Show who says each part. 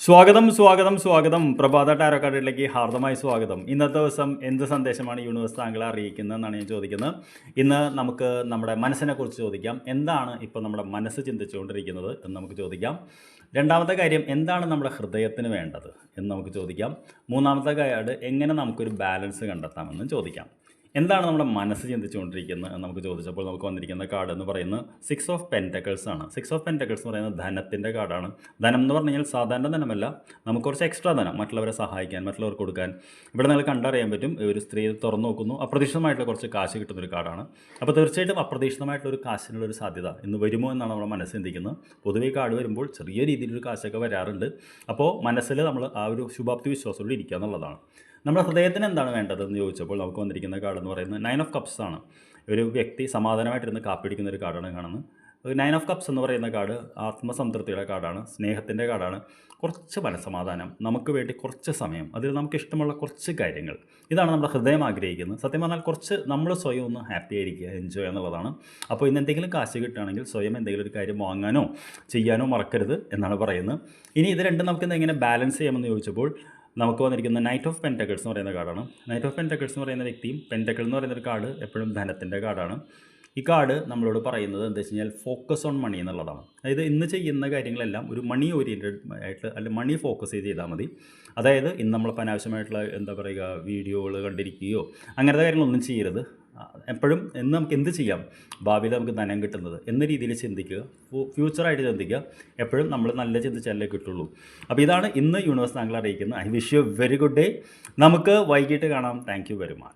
Speaker 1: സ്വാഗതം സ്വാഗതം സ്വാഗതം പ്രഭാത ടാരോ കാർഡിലേക്ക് ഹാർദമായി സ്വാഗതം. ഇന്നത്തെ ദിവസം എന്ത് സന്ദേശമാണ് യൂണിവേഴ്സ് താങ്കളെ അറിയിക്കുന്നത് എന്നാണ് ഞാൻ ചോദിക്കുന്നത്. ഇന്ന് നമുക്ക് നമ്മുടെ മനസ്സിനെ കുറിച്ച് ചോദിക്കാം. എന്താണ് ഇപ്പോൾ നമ്മുടെ മനസ്സ് ചിന്തിച്ചുകൊണ്ടിരിക്കുന്നത് എന്ന് നമുക്ക് ചോദിക്കാം. രണ്ടാമത്തെ കാര്യം, എന്താണ് നമ്മുടെ ഹൃദയത്തിന് വേണ്ടത് എന്ന് നമുക്ക് ചോദിക്കാം. മൂന്നാമത്തെ കാര്യം, എങ്ങനെ നമുക്കൊരു ബാലൻസ് കണ്ടെത്താമെന്ന് ചോദിക്കാം. എന്താണ് നമ്മുടെ മനസ്സ് ചിന്തിച്ചുകൊണ്ടിരിക്കുന്നത് എന്ന് നമുക്ക് ചോദിച്ചപ്പോൾ നമുക്ക് വന്നിരിക്കുന്ന കാർഡ് എന്ന് പറയുന്നത് 6 ഓഫ് പെൻറ്റക്കിൾസ് ആണ്. 6 ഓഫ് പെൻറ്റക്കിൾസ് എന്ന് പറയുന്നത് ധനത്തിൻ്റെ കാർഡാണ്. ധനം എന്ന് പറഞ്ഞു കഴിഞ്ഞാൽ സാധാരണ ധനമല്ല, നമുക്ക് കുറച്ച് എക്സ്ട്രാ ധനം മറ്റുള്ളവരെ സഹായിക്കാൻ, മറ്റുള്ളവർക്ക് കൊടുക്കാൻ. ഇവിടെ നിങ്ങൾ കണ്ടറിയാൻ പറ്റും, ഒരു സ്ത്രീ തുറന്നു നോക്കുന്നു, അപ്രതീക്ഷിതമായിട്ടുള്ള കുറച്ച് കാശ് കിട്ടുന്നൊരു കാർഡാണ്. അപ്പോൾ തീർച്ചയായിട്ടും അപ്രതീക്ഷിതമായിട്ടുള്ളൊരു കാശിനുള്ളൊരു സാധ്യത ഇന്ന് വരുമോ എന്നാണ് നമ്മുടെ മനസ്സ് ചിന്തിക്കുന്നത്. പൊതുവേ കാർഡ് വരുമ്പോൾ ചെറിയ രീതിയിലൊരു കാശൊക്കെ വരാറുണ്ട്. അപ്പോൾ മനസ്സിൽ നമ്മൾ ആ ഒരു ശുഭാപ്തി വിശ്വാസത്തോടെ ഇരിക്കുക എന്നുള്ളതാണ്. നമ്മുടെ ഹൃദയത്തിന് എന്താണ് വേണ്ടതെന്ന് ചോദിച്ചപ്പോൾ നമുക്ക് വന്നിരിക്കുന്ന കാർഡ് എന്ന് പറയുന്നത് 9 ഓഫ് കപ്സ് ആണ്. ഒരു വ്യക്തി സമാധാനമായിട്ടിരുന്ന് കാപ്പിടിക്കുന്ന ഒരു കാർഡാണ് കാണുന്നത്. 9 ഓഫ് കപ്സ് എന്ന് പറയുന്ന കാർഡ് ആത്മസംതൃപ്തിയുടെ കാർഡാണ്, സ്നേഹത്തിൻ്റെ കാർഡാണ്. കുറച്ച് മനസ്സമാധാനം, നമുക്ക് വേണ്ടി കുറച്ച് സമയം, അതിൽ നമുക്ക് ഇഷ്ടമുള്ള കുറച്ച് കാര്യങ്ങൾ, ഇതാണ് നമ്മുടെ ഹൃദയം ആഗ്രഹിക്കുന്നത്. സത്യം പറഞ്ഞാൽ കുറച്ച് നമ്മൾ സ്വയം ഒന്ന് ഹാപ്പി ആയിരിക്കുക, എൻജോയ് എന്നുള്ളതാണ്. അപ്പോൾ ഇന്ന് എന്തെങ്കിലും കാശ് കിട്ടുകയാണെങ്കിൽ സ്വയം എന്തെങ്കിലും ഒരു കാര്യം വാങ്ങാനോ ചെയ്യാനോ മറക്കരുത് എന്നാണ് പറയുന്നത്. ഇനി ഇത് രണ്ടും നമുക്ക് എങ്ങനെ ബാലൻസ് ചെയ്യാമെന്ന് ചോദിച്ചപ്പോൾ നമുക്ക് വന്നിരിക്കുന്ന നൈറ്റ് ഓഫ് പെൻറ്റക്കിൾസ് എന്ന് പറയുന്ന കാർഡാണ്. നൈറ്റ് ഓഫ് പെൻറ്റക്കിൾസ് എന്ന് പറയുന്ന വ്യക്തിയും, പെൻറ്റക്കിൾ എന്ന് പറയുന്ന ഒരു കാർഡ് എപ്പോഴും ധനത്തിൻ്റെ കാർഡാണ്. ഈ കാർഡ് നമ്മളോട് പറയുന്നത് എന്താ വെച്ച് കഴിഞ്ഞാൽ ഫോക്കസ് ഓൺ മണി എന്നുള്ളതാണ്. അതായത് ഇന്ന് ചെയ്യുന്ന കാര്യങ്ങളെല്ലാം ഒരു മണി ഓറിയൻറ്റഡ് ആയിട്ട്, അല്ലെങ്കിൽ മണി ഫോക്കസ് ചെയ്താൽ മതി. അതായത് ഇന്ന് നമ്മളിപ്പോൾ അനാവശ്യമായിട്ടുള്ള എന്താ പറയുക, വീഡിയോകൾ കണ്ടിരിക്കുകയോ അങ്ങനത്തെ കാര്യങ്ങളൊന്നും ചെയ്യരുത്. എപ്പോഴും ഇന്ന് നമുക്ക് എന്ത് ചെയ്യാം, ഭാവിയിൽ നമുക്ക് ധനം കിട്ടുന്നത് എന്ന രീതിയിൽ ചിന്തിക്കുക, ഫ്യൂച്ചറായിട്ട് ചിന്തിക്കുക. എപ്പോഴും നമ്മൾ നല്ല ചിന്തിച്ചാലേ കിട്ടുള്ളൂ. അപ്പോൾ ഇതാണ് ഇന്ന് യൂണിവേഴ്സ് താങ്കളെ അറിയിക്കുന്നത്. I wish you very good day. നമുക്ക് വൈകിട്ട് കാണാം. Thank you very much.